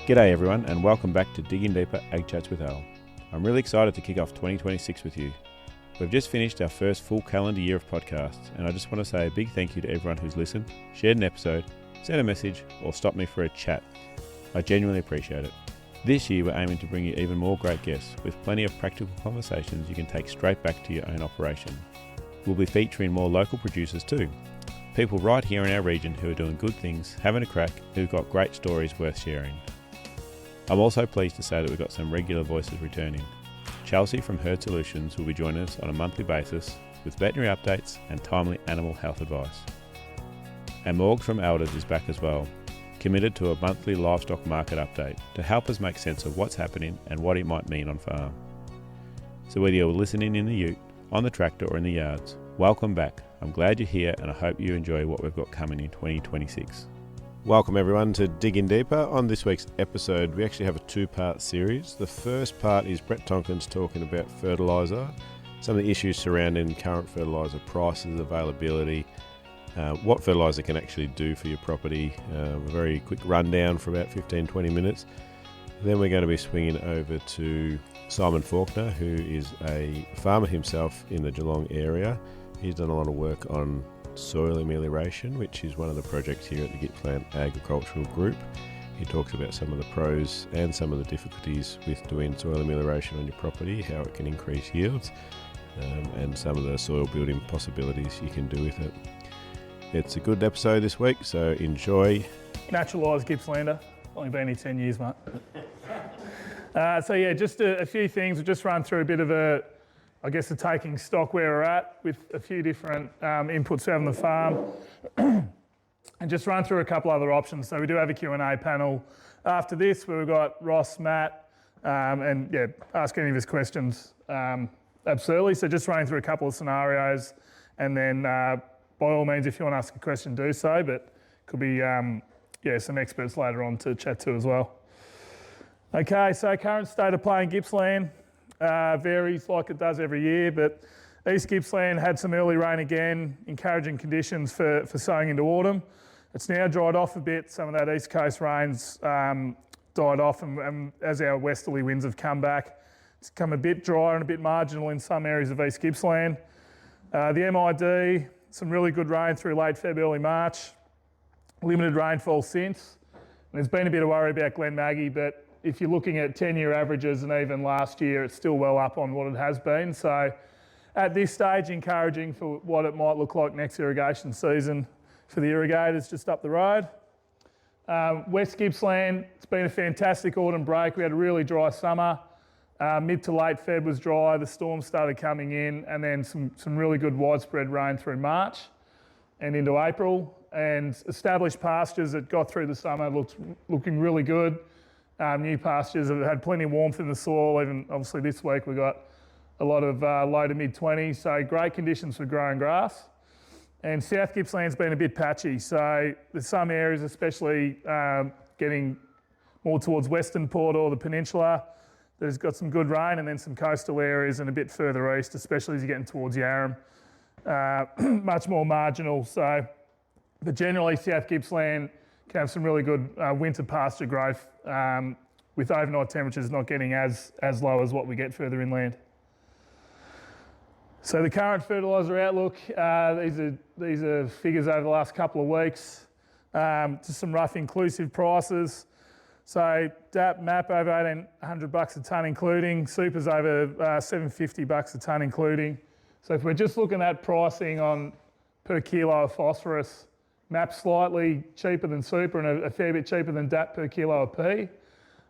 G'day everyone and welcome back to Digging Deeper Ag Chats with Al. I'm really excited to kick off 2026 with you. We've just finished our first full calendar year of podcasts and I just want to say a big thank you to everyone who's listened, shared an episode, sent a message or stopped me for a chat. I genuinely appreciate it. This year we're aiming to bring you even more great guests with plenty of practical conversations you can take straight back to your own operation. We'll be featuring more local producers too. People right here in our region who are doing good things, having a crack, who've got great stories worth sharing. I'm also pleased to say that we've got some regular voices returning. Chelsea from Herd Solutions will be joining us on a monthly basis with veterinary updates and timely animal health advice. And Morgs from Elders is back as well, committed to a monthly livestock market update to help us make sense of what's happening and what it might mean on farm. So whether you're listening in the ute, on the tractor or in the yards, welcome back. I'm glad you're here and I hope you enjoy what we've got coming in 2026. Welcome everyone to Digging Deeper. On this week's episode, we actually have a two-part series. The first part is Brett Tonkins talking about fertiliser, some of the issues surrounding current fertiliser prices, availability, what fertiliser can actually do for your property, a very quick rundown for about 15-20 minutes. Then we're going to be swinging over to Simon Faulkner, who is a farmer himself in the Geelong area. He's done a lot of work on soil amelioration, which is one of the projects here at the Gippsland Agricultural Group. He talks about some of the pros and some of the difficulties with doing soil amelioration on your property, how it can increase yields, and some of the soil building possibilities you can do with it. It's a good episode this week, so enjoy. Naturalised Gippslander, only been here 10 years, mate. Just a few things. We'll just run through a bit of a taking stock where we're at with a few different inputs out on the farm and just run through a couple other options. So we do have a Q&A panel after this where we've got Ross, Matt, ask any of his questions. Absolutely. So just running through a couple of scenarios and then by all means, if you want to ask a question, do so, but could be some experts later on to chat to as well. Okay, so current state of play in Gippsland. Varies like it does every year, but East Gippsland had some early rain again, encouraging conditions for sowing into autumn. It's now dried off a bit. Some of that east coast rains died off, and as our westerly winds have come back, it's become a bit drier and a bit marginal in some areas of East Gippsland. The MID, some really good rain through late Feb, early March. Limited rainfall since. And there's been a bit of worry about Glen Maggie, but if you're looking at 10-year averages and even last year, it's still well up on what it has been. So at this stage, encouraging for what it might look like next irrigation season for the irrigators just up the road. West Gippsland, it's been a fantastic autumn break. We had a really dry summer. Mid to late Feb was dry. The storms started coming in and then some really good widespread rain through March and into April. And established pastures that got through the summer looking really good. New pastures have had plenty of warmth in the soil. Even obviously this week we got a lot of low to mid 20s, so great conditions for growing grass. And South Gippsland's been a bit patchy, so there's some areas, especially getting more towards Western Port or the peninsula, that's got some good rain, and then some coastal areas and a bit further east, especially as you're getting towards Yarram, much more marginal. But generally South Gippsland can have some really good winter pasture growth with overnight temperatures not getting as low as what we get further inland. So the current fertiliser outlook, these are figures over the last couple of weeks. Just some rough inclusive prices. So DAP, MAP over $1,800 a tonne including, Super's over $750 a tonne including. So if we're just looking at pricing on per kilo of phosphorus, MAP slightly cheaper than Super and a fair bit cheaper than DAP per kilo of P.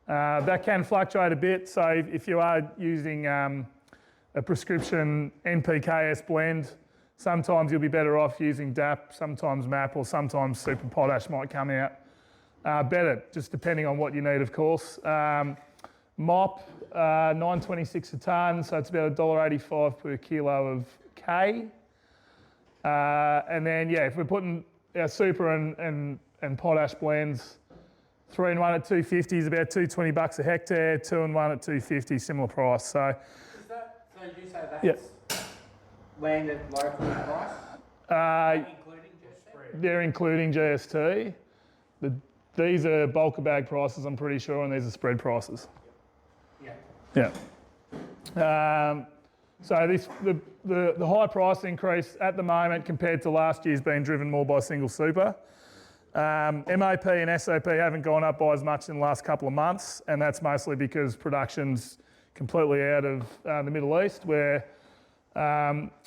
That can fluctuate a bit, so if you are using a prescription NPKS blend, sometimes you'll be better off using DAP, sometimes MAP or sometimes Super Potash might come out better, just depending on what you need of course. MOP, $9.26 a tonne, so it's about $1.85 per kilo of K. And then if we're putting our Super and Potash blends, 3-in-1 at $250 is about $220 a hectare, 2-in-1 at $250, similar price. So you say that's landed locally price? Including GST? They're including GST. The these are bulk bag prices, I'm pretty sure, and these are spread prices. Yeah. Yeah. So the high price increase at the moment compared to last year is being driven more by single super. MOP and SOP haven't gone up by as much in the last couple of months, and that's mostly because production's completely out of the Middle East, where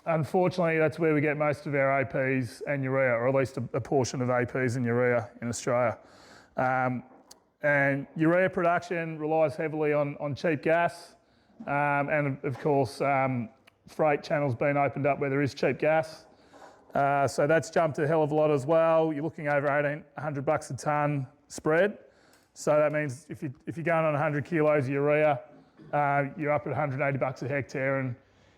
unfortunately that's where we get most of our APs and urea, or at least a portion of APs and urea in Australia. And urea production relies heavily on cheap gas, and of course freight channels being opened up where there is cheap gas. So that's jumped a hell of a lot as well. You're looking over $1,800 a tonne spread. So that means if you're going on 100 kilos of urea, you're up at $180 a hectare, and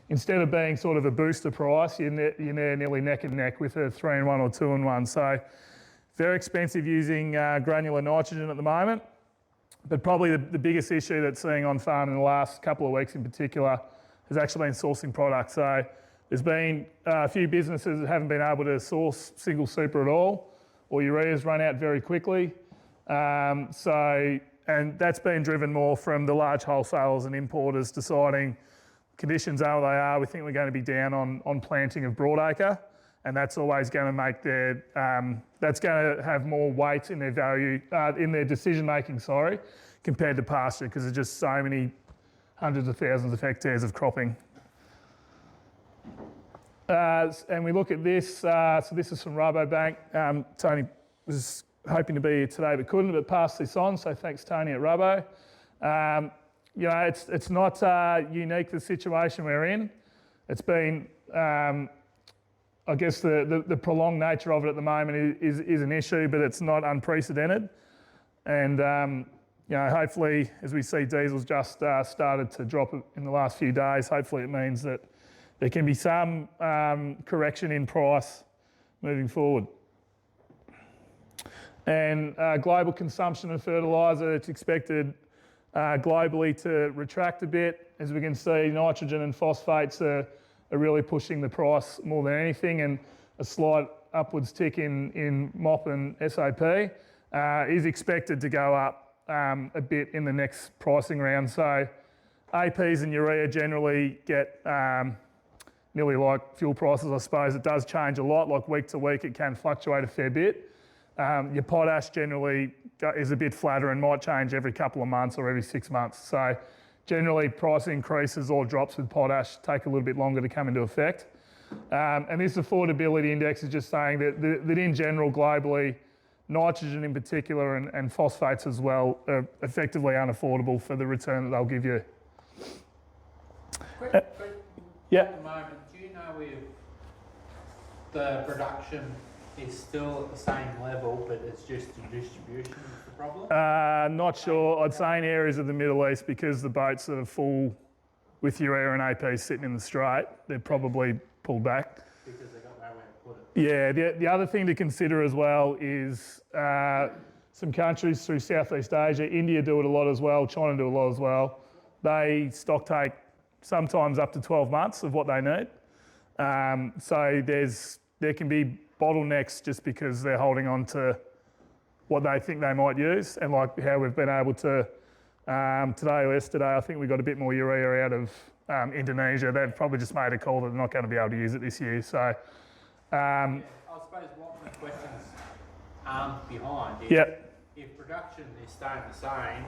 instead of being sort of a booster price, you're there nearly neck and neck with a 3-in-1 or 2-in-1. So very expensive using granular nitrogen at the moment. But probably the biggest issue that's seeing on farm in the last couple of weeks in particular has actually been sourcing product. So there's been a few businesses that haven't been able to source single super at all, or urea's run out very quickly. And that's been driven more from the large wholesalers and importers deciding conditions are what they are. We think we're going to be down on planting of broadacre, and that's always going to make that's going to have more weight in their value, in their decision making, compared to pasture, because there's just so many hundreds of thousands of hectares of cropping. And we look at this, so this is from Rabobank. Tony was hoping to be here today but couldn't, but passed this on, so thanks Tony at Rabo. You know, it's not unique, the situation we're in. It's been, I guess the prolonged nature of it at the moment is an issue, but it's not unprecedented. And you know, hopefully, as we see diesel's just started to drop in the last few days, hopefully it means that there can be some correction in price moving forward. And global consumption of fertiliser, it's expected globally to retract a bit. As we can see, nitrogen and phosphates are really pushing the price more than anything, and a slight upwards tick in MOP and SOP is expected to go up a bit in the next pricing round. So APs and urea generally get nearly like fuel prices, I suppose. It does change a lot, like week to week it can fluctuate a fair bit. Your potash generally is a bit flatter and might change every couple of months or every 6 months. So generally price increases or drops with potash take a little bit longer to come into effect. And this affordability index is just saying that in general globally, nitrogen in particular and phosphates as well are effectively unaffordable for the return that they'll give you. Yeah. At the moment, do you know if the production is still at the same level, but it's just the distribution is the problem? Not sure. I'd say in areas of the Middle East, because the boats are full with urea and AP sitting in the Strait, they're probably pulled back. Because they've got nowhere to put it. Yeah, the other thing to consider as well is some countries through Southeast Asia, India do it a lot as well, China do a lot as well. They stock take sometimes up to 12 months of what they need. So there can be bottlenecks just because they're holding on to what they think they might use, and like how we've been able to, today or yesterday, I think we got a bit more urea out of Indonesia. They've probably just made a call that they're not going to be able to use it this year. So, I suppose what my questions aren't behind is if production is staying the same,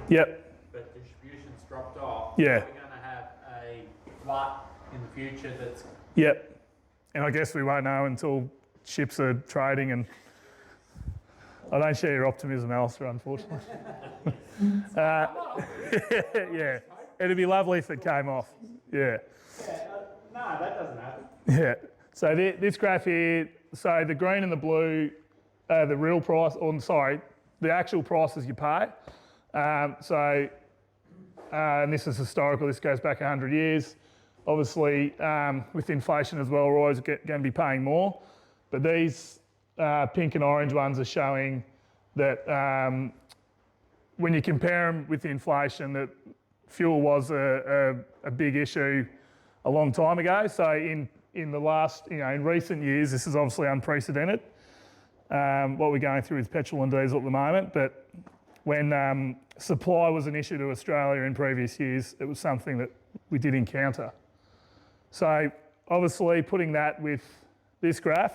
but distribution's dropped off, are we going to have a glut in the future that's... And I guess we won't know until ships are trading, and I don't share your optimism, Alistair, unfortunately. Yeah, it'd be lovely if it came off. No, that doesn't happen. Yeah, so this graph here, so the green and the blue, the real price, the actual prices you pay. And this is historical, this goes back 100 years. Obviously, with inflation as well, we're always going to be paying more. But these pink and orange ones are showing that when you compare them with the inflation, that fuel was a big issue a long time ago. So in the last, in recent years, this is obviously unprecedented. what we're going through with petrol and diesel at the moment, but when supply was an issue to Australia in previous years, it was something that we did encounter. So obviously putting that with this graph,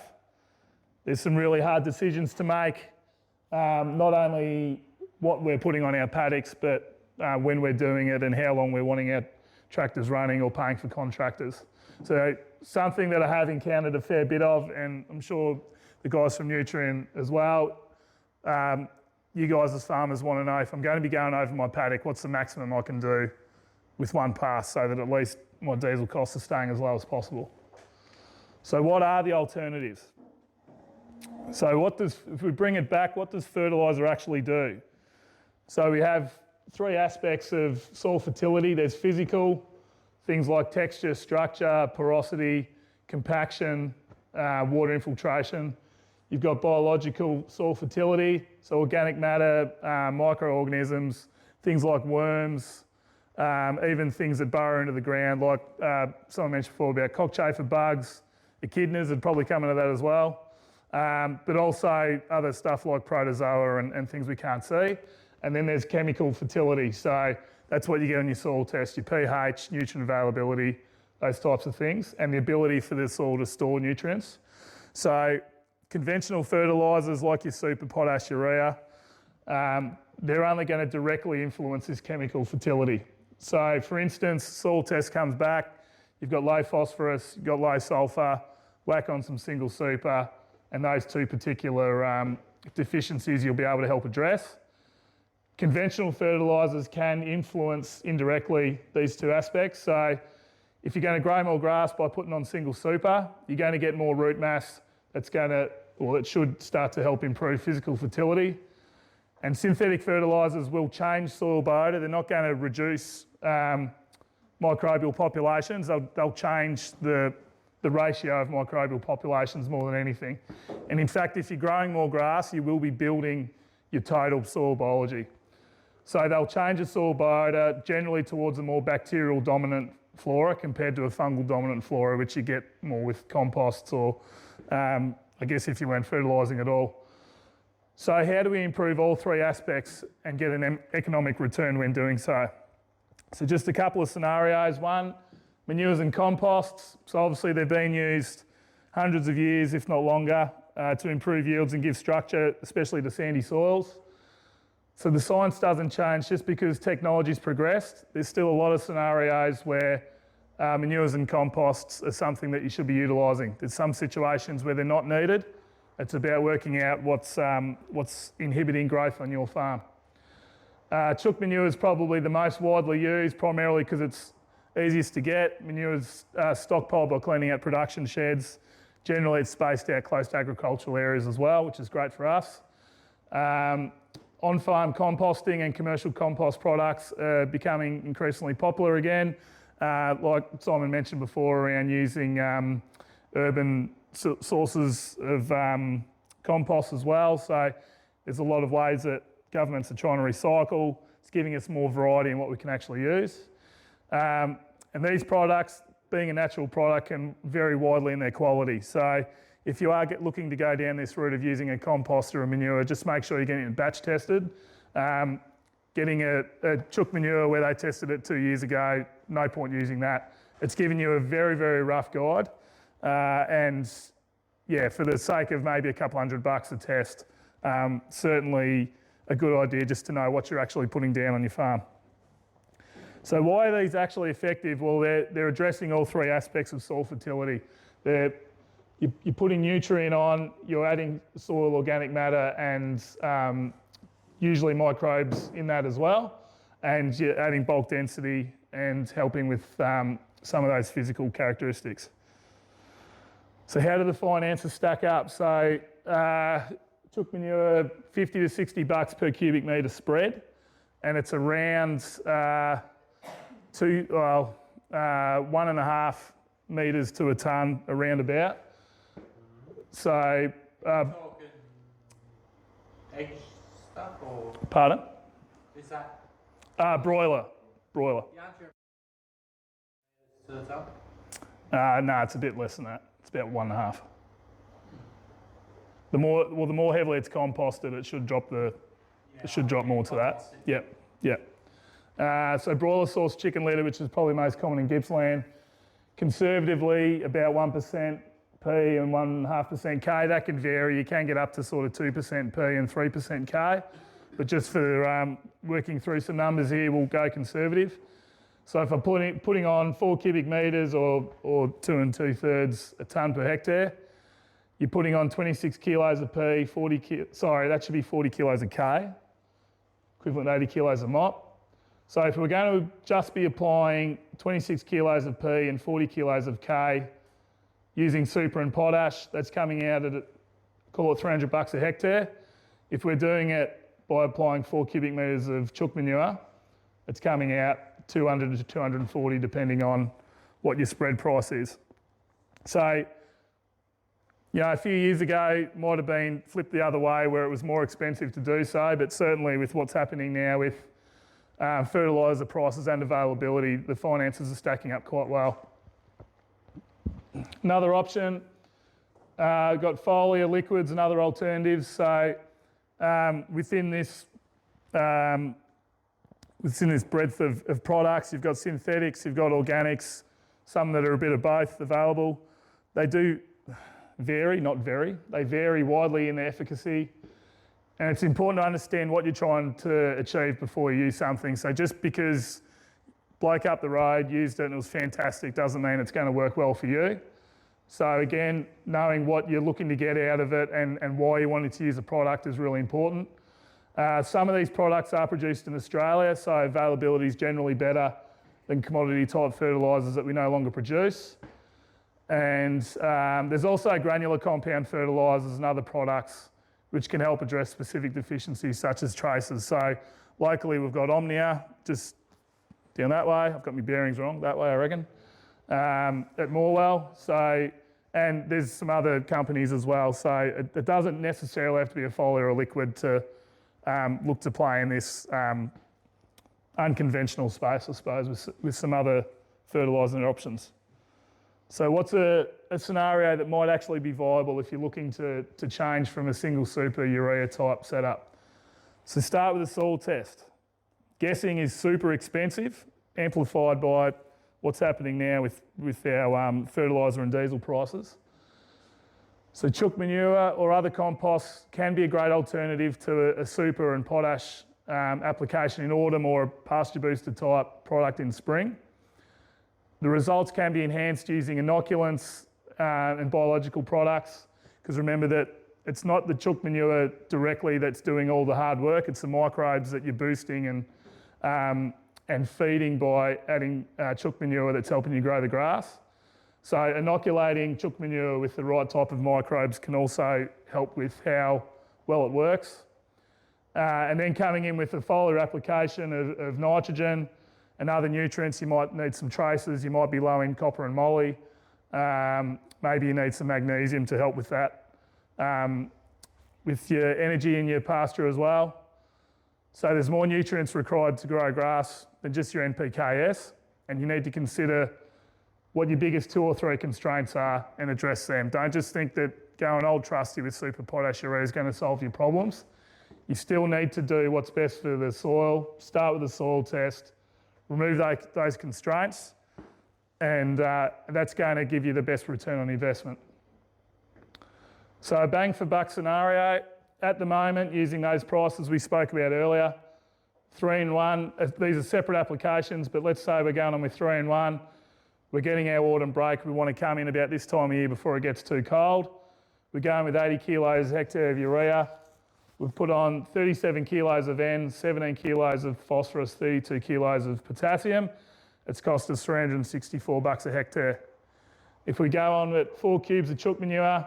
there's some really hard decisions to make, not only what we're putting on our paddocks, but when we're doing it and how long we're wanting our tractors running or paying for contractors. So something that I have encountered a fair bit of, and I'm sure the guys from Nutrient as well, you guys as farmers want to know, if I'm going to be going over my paddock, what's the maximum I can do with one pass so that at least my diesel costs are staying as low as possible. So what are the alternatives? So if we bring it back, what does fertiliser actually do? So we have three aspects of soil fertility. There's physical, things like texture, structure, porosity, compaction, water infiltration. You've got biological soil fertility, so organic matter, microorganisms, things like worms, even things that burrow into the ground, like someone mentioned before about cockchafer bugs, echidnas would probably come into that as well, but also other stuff like protozoa and things we can't see. And then there's chemical fertility, so that's what you get on your soil test, your pH, nutrient availability, those types of things, and the ability for the soil to store nutrients. So conventional fertilisers like your super, potash, urea, they're only going to directly influence this chemical fertility. So for instance, soil test comes back, you've got low phosphorus, you've got low sulphur, whack on some single super, and those two particular deficiencies you'll be able to help address. Conventional fertilisers can influence indirectly these two aspects. So if you're going to grow more grass by putting on single super, you're going to get more root mass. It should start to help improve physical fertility. And synthetic fertilisers will change soil biota. They're not going to reduce microbial populations. They'll change the ratio of microbial populations more than anything. And in fact, if you're growing more grass, you will be building your total soil biology. So they'll change the soil biota generally towards a more bacterial dominant flora compared to a fungal dominant flora, which you get more with composts or I guess if you weren't fertilising at all. So how do we improve all three aspects and get an economic return when doing so? So just a couple of scenarios. One, manures and composts. So obviously they've been used hundreds of years, if not longer, to improve yields and give structure, especially to sandy soils. So the science doesn't change just because technology's progressed. There's still a lot of scenarios where manures and composts are something that you should be utilising. There's some situations where they're not needed. It's about working out what's inhibiting growth on your farm. Chook manure is probably the most widely used, primarily because it's easiest to get. Manure is stockpiled by cleaning out production sheds. Generally, it's spaced out close to agricultural areas as well, which is great for us. On-farm composting and commercial compost products are becoming increasingly popular again. Like Simon mentioned before, around using urban sources of compost as well. So there's a lot of ways that governments are trying to recycle. It's giving us more variety in what we can actually use. And these products, being a natural product, can vary widely in their quality. So if you are looking to go down this route of using a compost or a manure, just make sure you're getting it batch tested. Getting a chook manure where they tested it 2 years ago, no point using that. It's giving you a very, very rough guide. And yeah, for the sake of maybe a couple $100 a test, certainly a good idea just to know what you're actually putting down on your farm. So why are these actually effective? Well, they're addressing all three aspects of soil fertility. You're putting nutrient on, you're adding soil organic matter and usually microbes in that as well, and you're adding bulk density and helping with some of those physical characteristics. So how do the finances stack up? So chook manure, $50 to $60 per cubic metre spread, and it's around 1.5 metres to a tonne around about. So, talking egg stuff or? Pardon? Is that? Broiler. To the top? No, it's a bit less than that. It's about 1.5. The more heavily it's composted, it should drop more to that. Yep. So broiler source chicken litter, which is probably most common in Gippsland, conservatively about 1% P and 1.5% K. That can vary. You can get up to sort of 2% P and 3% K. But just for working through some numbers here, we'll go conservative. So if I'm putting on 4 cubic metres or 2 2/3 a tonne per hectare, you're putting on 26 kilos of P, that should be 40 kilos of K, equivalent to 80 kilos of MOP. So if we're going to just be applying 26 kilos of P and 40 kilos of K using super and potash, that's coming out at, call it $300 a hectare. If we're doing it by applying 4 cubic metres of chook manure, it's coming out 200 to 240 depending on what your spread price is. So, a few years ago might have been flipped the other way where it was more expensive to do so, but certainly with what's happening now with fertiliser prices and availability, the finances are stacking up quite well. Another option, got Foliar liquids and other alternatives. So within this breadth of products, you've got synthetics, you've got organics, some that are a bit of both available. They do vary, not vary. They vary widely in their efficacy. And it's important to understand what you're trying to achieve before you use something. So just because bloke up the road used it and it was fantastic doesn't mean it's going to work well for you. So again, knowing what you're looking to get out of it and why you wanted to use a product is really important. Some of these products are produced in Australia, so availability is generally better than commodity type fertilisers that we no longer produce. And there's also granular compound fertilisers and other products which can help address specific deficiencies such as traces. So locally we've got Omnia, just down that way. I've got my bearings wrong, that way I reckon, at Morwell. So, and there's some other companies as well. So it doesn't necessarily have to be a foliar or liquid to look to play in this unconventional space, I suppose, with some other fertilising options. So what's a scenario that might actually be viable if you're looking to change from a single super urea type setup? So start with a soil test. Guessing is super expensive, amplified by what's happening now with our fertiliser and diesel prices. So chook manure or other composts can be a great alternative to a super and potash application in autumn or a pasture booster type product in spring. The results can be enhanced using inoculants and biological products, because remember that it's not the chook manure directly that's doing all the hard work, it's the microbes that you're boosting and feeding by adding chook manure that's helping you grow the grass. So inoculating chook manure with the right type of microbes can also help with how well it works. And then coming in with a foliar application of nitrogen and other nutrients, you might need some traces, you might be low in copper and moly, maybe you need some magnesium to help with that. With your energy in your pasture as well. So there's more nutrients required to grow grass than just your NPKs, and you need to consider what your biggest 2 or 3 constraints are and address them. Don't just think that going old trusty with super potash urea is going to solve your problems. You still need to do what's best for the soil, start with a soil test, remove those constraints, and that's going to give you the best return on investment. So a bang for buck scenario, at the moment, using those prices we spoke about earlier, 3-in-1, these are separate applications, but let's say we're going on with 3-in-1, we're getting our autumn break, we want to come in about this time of year before it gets too cold. We're going with 80 kilos a hectare of urea. We've put on 37 kilos of N, 17 kilos of phosphorus, 32 kilos of potassium. It's cost us $364 a hectare. If we go on with 4 cubes of chook manure,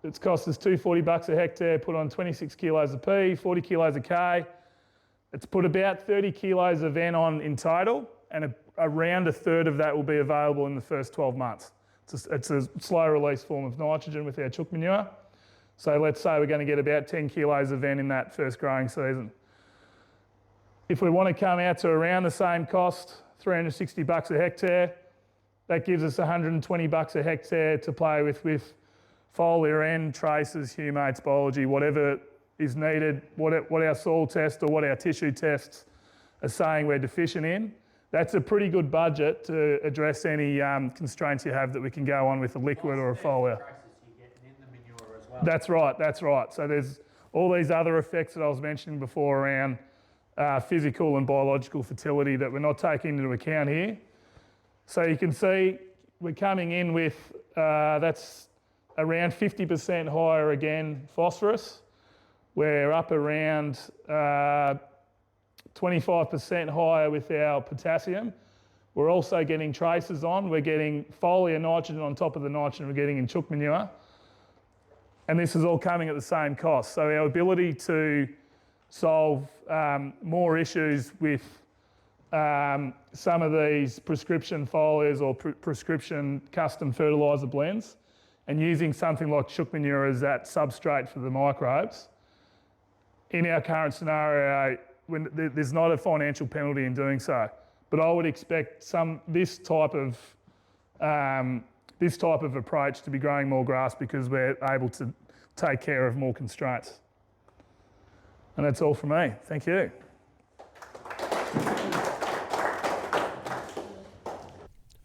it's cost us $240 a hectare, put on 26 kilos of P, 40 kilos of K. It's put about 30 kilos of N on in total, and around a third of that will be available in the first 12 months. It's a slow release form of nitrogen with our chook manure. So let's say we're going to get about 10 kilos of N in that first growing season. If we want to come out to around the same cost, $360 a hectare, that gives us $120 a hectare to play with foliar and traces, humates, biology, whatever is needed, what our soil test or what our tissue tests are saying we're deficient in. That's a pretty good budget to address any constraints you have that we can go on with a liquid or a foliar. That's right. So there's all these other effects that I was mentioning before around physical and biological fertility that we're not taking into account here. So you can see we're coming in with, that's around 50% higher again, phosphorus. We're up around 25% higher with our potassium. We're also getting traces on. We're getting foliar nitrogen on top of the nitrogen we're getting in chook manure. And this is all coming at the same cost. So our ability to solve more issues with some of these prescription foliars or prescription custom fertiliser blends and using something like chook manure as that substrate for the microbes, in our current scenario, there's not a financial penalty in doing so. But I would expect this type of approach to be growing more grass because we're able to take care of more constraints. And that's all from me. Thank you.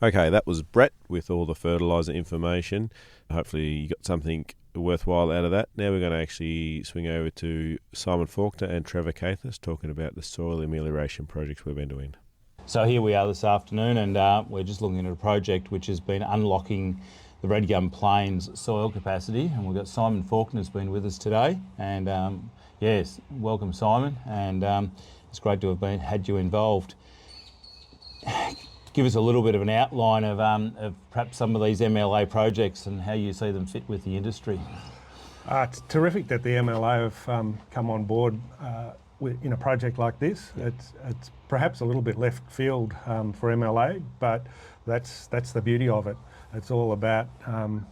Okay, that was Brett with all the fertiliser information. Hopefully you got something worthwhile out of that. Now we're going to actually swing over to Simon Faulkner and Trevor Caithness talking about the soil amelioration projects we've been doing. So here we are this afternoon, and we're just looking at a project which has been unlocking the Red Gum Plains soil capacity, and we've got Simon Faulkner has been with us today, and yes, welcome Simon, and it's great to have had you involved. Give us a little bit of an outline of perhaps some of these MLA projects and how you see them fit with the industry. It's terrific that the MLA have come on board in a project like this. It's perhaps a little bit left field for MLA, but that's the beauty of it. It's all about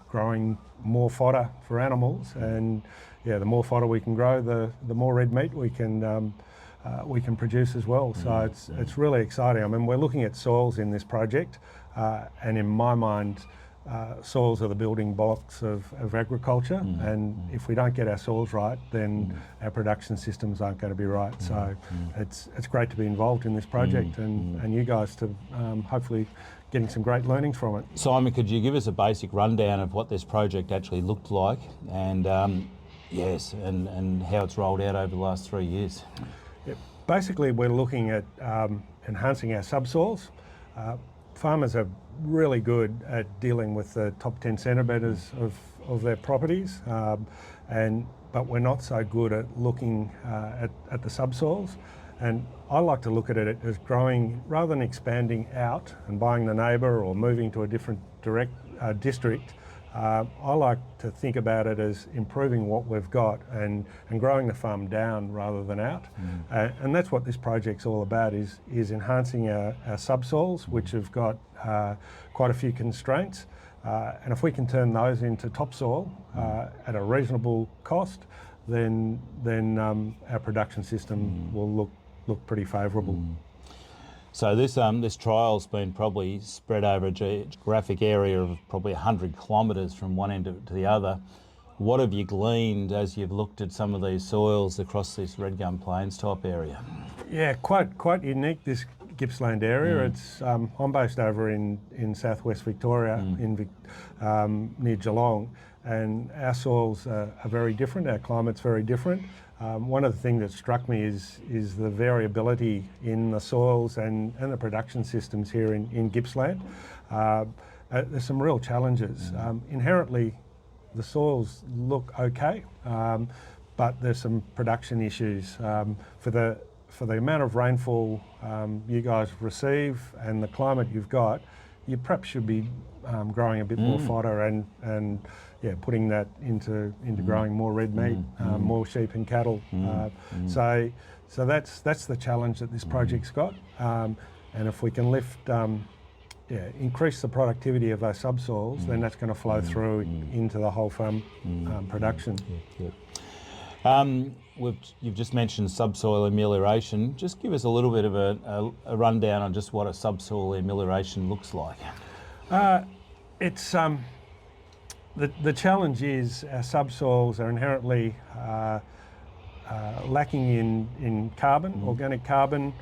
growing more fodder for animals, and yeah, the more fodder we can grow, the more red meat we can produce as well. So it's really exciting. I mean, we're looking at soils in this project, and in my mind, soils are the building blocks of agriculture, and if we don't get our soils right, then our production systems aren't going to be right. So it's great to be involved in this project, and you guys to hopefully getting some great learnings from it. Simon, could you give us a basic rundown of what this project actually looked like, and yes, and how it's rolled out over the last 3 years? Basically, we're looking at enhancing our subsoils. Farmers are really good at dealing with the top 10 centimetres of their properties, but we're not so good at looking at the subsoils. And I like to look at it as growing, rather than expanding out and buying the neighbour or moving to a different district. I like to think about it as improving what we've got and growing the farm down rather than out. And that's what this project's all about, is enhancing our subsoils, which have got quite a few constraints. And if we can turn those into topsoil at a reasonable cost, then our production system will look pretty favourable. So this trial's been probably spread over a geographic area of probably 100 kilometres from one end to the other. What have you gleaned as you've looked at some of these soils across this Red Gum Plains type area? Yeah, quite unique, this Gippsland area. It's I'm based over in southwest Victoria, near Geelong, and our soils are very different. Our climate's very different. One of the things that struck me is the variability in the soils and the production systems here in Gippsland. There's some real challenges. Inherently, the soils look okay, but there's some production issues. For the amount of rainfall you guys receive and the climate you've got, you perhaps should be growing a bit more fodder and putting that into growing more red meat, more sheep and cattle. So that's the challenge that this project's got. And if we can increase the productivity of those subsoils, then that's going to flow through into the whole farm production. You've just mentioned subsoil amelioration. Just give us a little bit of a rundown on just what a subsoil amelioration looks like. the challenge is our subsoils are inherently lacking in carbon, organic carbon,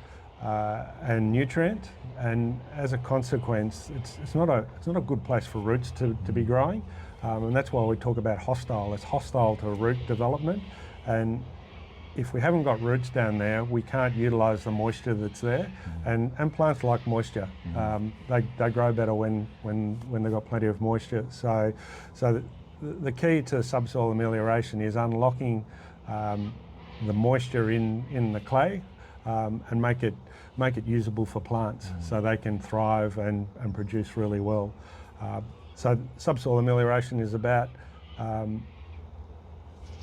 and nutrient, and as a consequence, it's not a good place for roots to be growing, and that's why we talk about hostile. It's hostile to root development, and if we haven't got roots down there, we can't utilise the moisture that's there, and plants like moisture. They grow better when they've got plenty of moisture. So the key to subsoil amelioration is unlocking the moisture in the clay and make it usable for plants so they can thrive and produce really well. So subsoil amelioration is about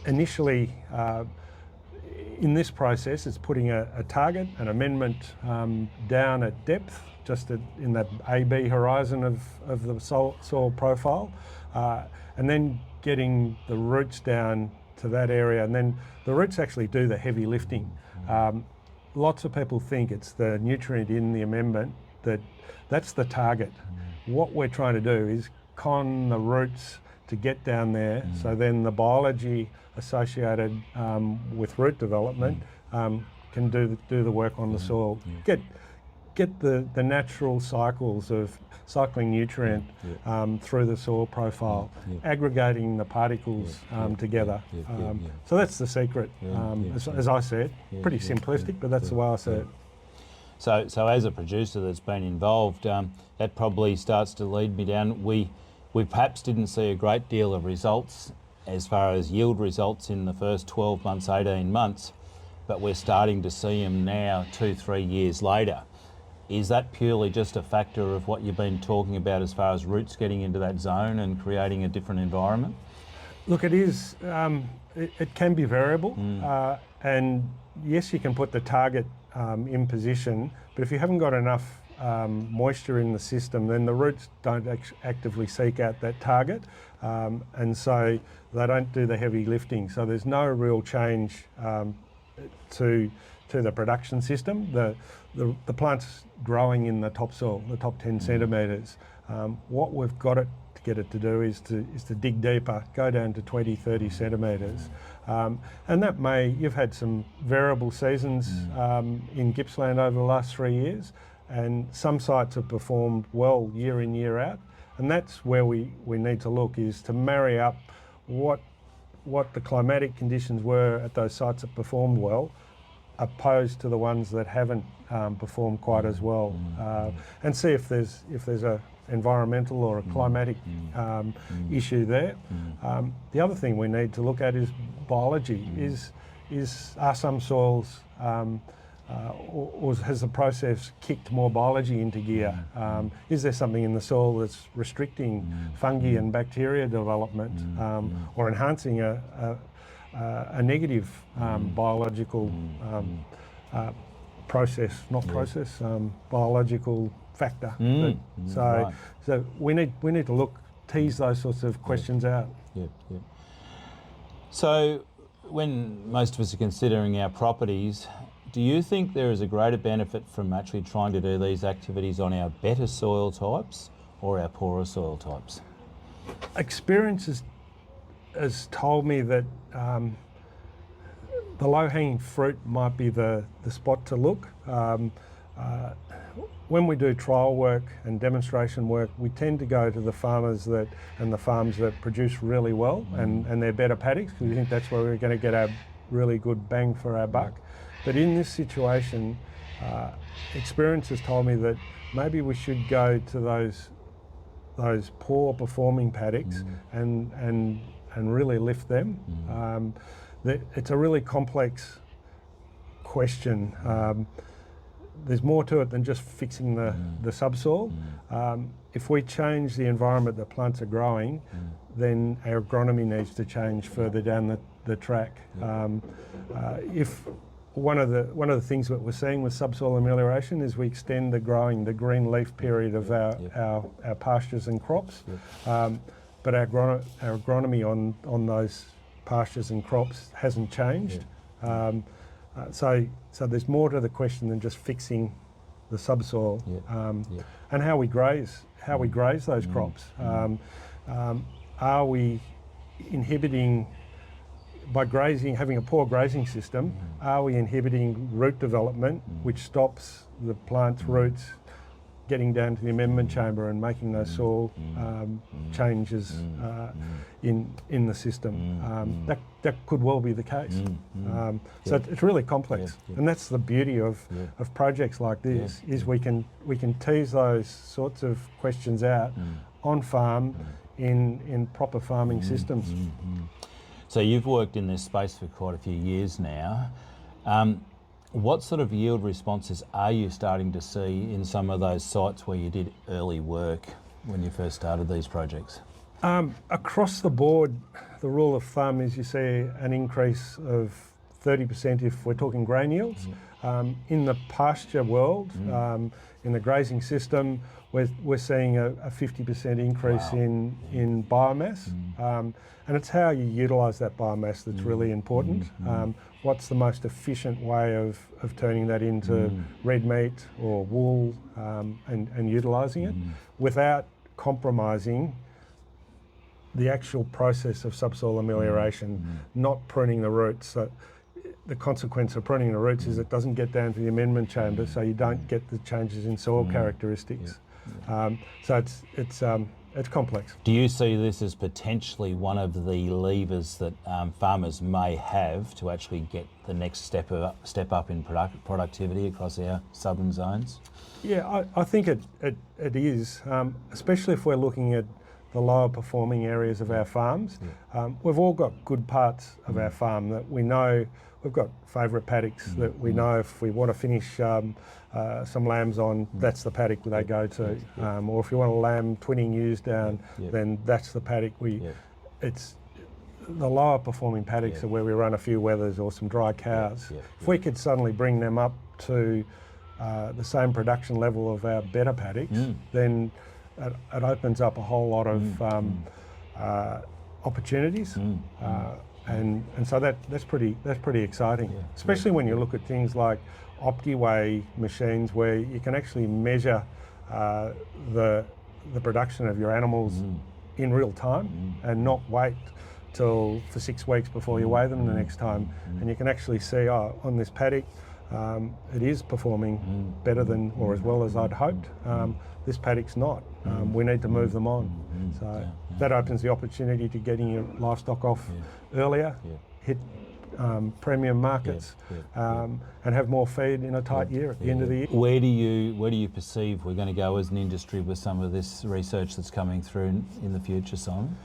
initially in this process, it's putting a target, an amendment down at depth, just in that AB horizon of the soil profile, and then getting the roots down to that area, and then the roots actually do the heavy lifting. Lots of people think it's the nutrient in the amendment that's the target. What we're trying to do is con the roots to get down there, so then the biology associated with root development can do the work on the soil. Get the natural cycles of cycling nutrient through the soil profile, aggregating the particles together. So that's the secret. As I said, pretty simplistic, but that's the way I see it. So as a producer that's been involved, that probably starts to lead me down. We perhaps didn't see a great deal of results as far as yield results in the first 12 months, 18 months, but we're starting to see them now 2-3 years later. Is that purely just a factor of what you've been talking about as far as roots getting into that zone and creating a different environment? Look, it is. It can be variable, and yes, you can put the target in position, but if you haven't got enough moisture in the system, then the roots don't actively seek out that target, and so they don't do the heavy lifting. So there's no real change to the production system. The plant's growing in the topsoil, the top 10 centimetres. What we've got it to get it to do is to dig deeper, go down to 20-30 centimetres. And that you've had some variable seasons in Gippsland over the last 3 years, and some sites have performed well year in, year out, and that's where we need to look, is to marry up what the climatic conditions were at those sites that performed well, opposed to the ones that haven't performed quite as well, and see if there's a environmental or a climatic issue there. The other thing we need to look at is biology. Are some soils or has the process kicked more biology into gear? Is there something in the soil that's restricting fungi and bacteria development, or enhancing a negative biological biological factor? So we need to tease those sorts of questions out. So when most of us are considering our properties, do you think there is a greater benefit from actually trying to do these activities on our better soil types or our poorer soil types? Experience has told me that the low-hanging fruit might be the spot to look. When we do trial work and demonstration work, we tend to go to the farmers and the farms that produce really well and they're better paddocks, because we think that's where we're going to get our really good bang for our buck. But in this situation, experience has told me that maybe we should go to those poor performing paddocks and really lift them. It's a really complex question. There's more to it than just fixing the subsoil. If we change the environment that plants are growing, then our agronomy needs to change further down the track. If one of the things that we're seeing with subsoil amelioration is we extend the green leaf period of our pastures and crops, but our agronomy on those pastures and crops hasn't changed. So there's more to the question than just fixing the subsoil, and how we graze those crops. are we inhibiting, by grazing, having a poor grazing system, are we inhibiting root development, which stops the plant's roots getting down to the amendment chamber and making those soil changes in the system? That could well be the case. So it's really complex, and that's the beauty of projects like this. Is we can tease those sorts of questions out on farm in proper farming systems. So you've worked in this space for quite a few years now. What sort of yield responses are you starting to see in some of those sites where you did early work when you first started these projects? Across the board, the rule of thumb is you see an increase of 30% if we're talking grain yields. In the pasture world, in the grazing system, we're seeing a 50% increase in biomass. And it's how you utilise that biomass that's really important. What's the most efficient way of turning that into red meat or wool and utilising it without compromising the actual process of subsoil amelioration, not pruning the roots. So the consequence of pruning the roots is it doesn't get down to the amendment chamber, so you don't get the changes in soil characteristics. So it's complex. Do you see this as potentially one of the levers that farmers may have to actually get the next step up in productivity across our southern zones? Yeah, I think it is, especially if we're looking at the lower performing areas of our farms. We've all got good parts of our farm that we know. We've got favourite paddocks that we know if we want to finish some lambs on, that's the paddock they go to. Or if you want a lamb twinning ewes down, then that's the paddock. It's the lower performing paddocks are where we run a few wethers or some dry cows. If we could suddenly bring them up to the same production level of our better paddocks, then it opens up a whole lot of opportunities. And so that's pretty exciting, especially when you look at things like OptiWeigh machines where you can actually measure the production of your animals in real time and not wait for 6 weeks before you weigh them the next time. And you can actually see, on this paddock, it is performing better than or as well as I'd hoped. This paddock's not. We need to move them on. So that opens the opportunity to getting your livestock off earlier, hit premium markets, and have more feed in a tight year at the end of the year. Where do you perceive we're going to go as an industry with some of this research that's coming through in the future, Simon?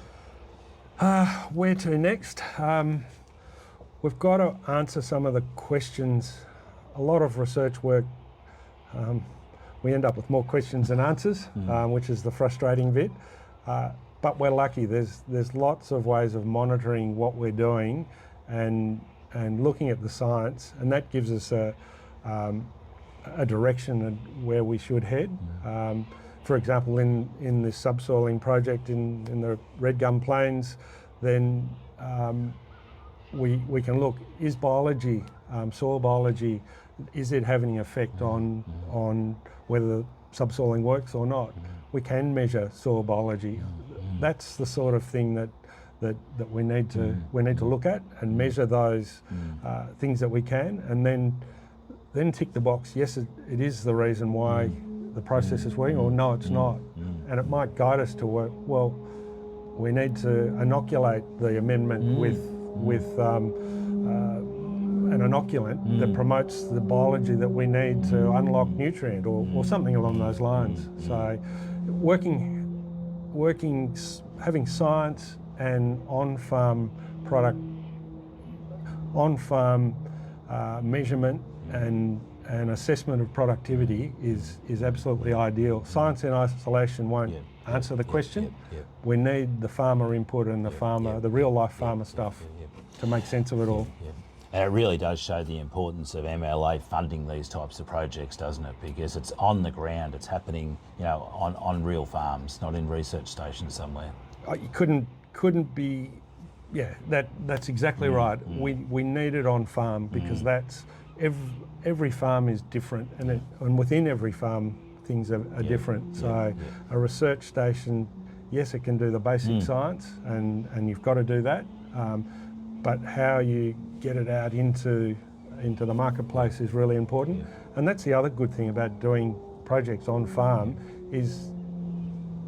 Where to next? We've got to answer some of the questions. A lot of research work, we end up with more questions than answers, which is the frustrating bit. But we're lucky. There's lots of ways of monitoring what we're doing and looking at the science, and that gives us a direction of where we should head. For example, in this subsoiling project in the Red Gum Plains, then we can look, is biology, soil biology, is it having an effect on whether subsoiling works or not? We can measure soil biology. That's the sort of thing that we need to look at and measure those things that we can, and then tick the box. Yes, it is the reason why the process is working, or no, it's not. And it might guide us to work. Well, we need to inoculate the amendment with an inoculant that promotes the biology that we need to unlock nutrient or something along those lines. So having science and on-farm measurement and assessment of productivity is absolutely ideal. Science in isolation won't answer the question. We need the farmer input and the real life farmer stuff to make sense of it all. And it really does show the importance of MLA funding these types of projects, doesn't it? Because it's on the ground, it's happening, on real farms, not in research stations somewhere. You couldn't be, that's exactly right. We need it on farm because that's every farm is different, and within every farm things are different. So a research station yes, it can do the basic science, and you've got to do that. But how you get it out into the marketplace is really important. And that's the other good thing about doing projects on farm is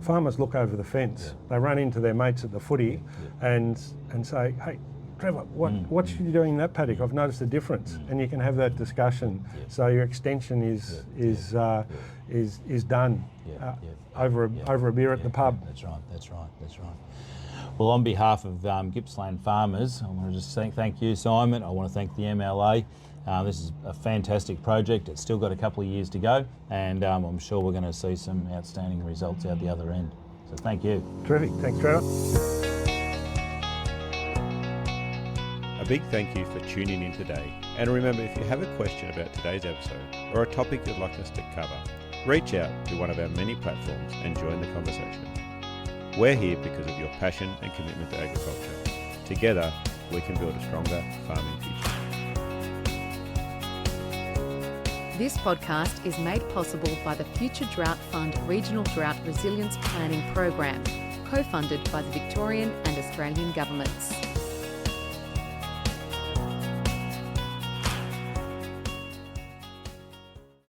farmers look over the fence. They run into their mates at the footy and say, hey, Trevor, what should you doing in that paddock? I've noticed a difference. And you can have that discussion. So your extension is done over a beer at the pub. That's right. Well, on behalf of Gippsland farmers, I want to just thank you, Simon. I want to thank the MLA. This is a fantastic project. It's still got a couple of years to go, and I'm sure we're going to see some outstanding results out the other end. So thank you. Terrific. Thanks, Trevor. A big thank you for tuning in today. And remember, if you have a question about today's episode or a topic you'd like us to cover, reach out to one of our many platforms and join the conversation. We're here because of your passion and commitment to agriculture. Together, we can build a stronger farming future. This podcast is made possible by the Future Drought Fund Regional Drought Resilience Planning Program, co-funded by the Victorian and Australian governments.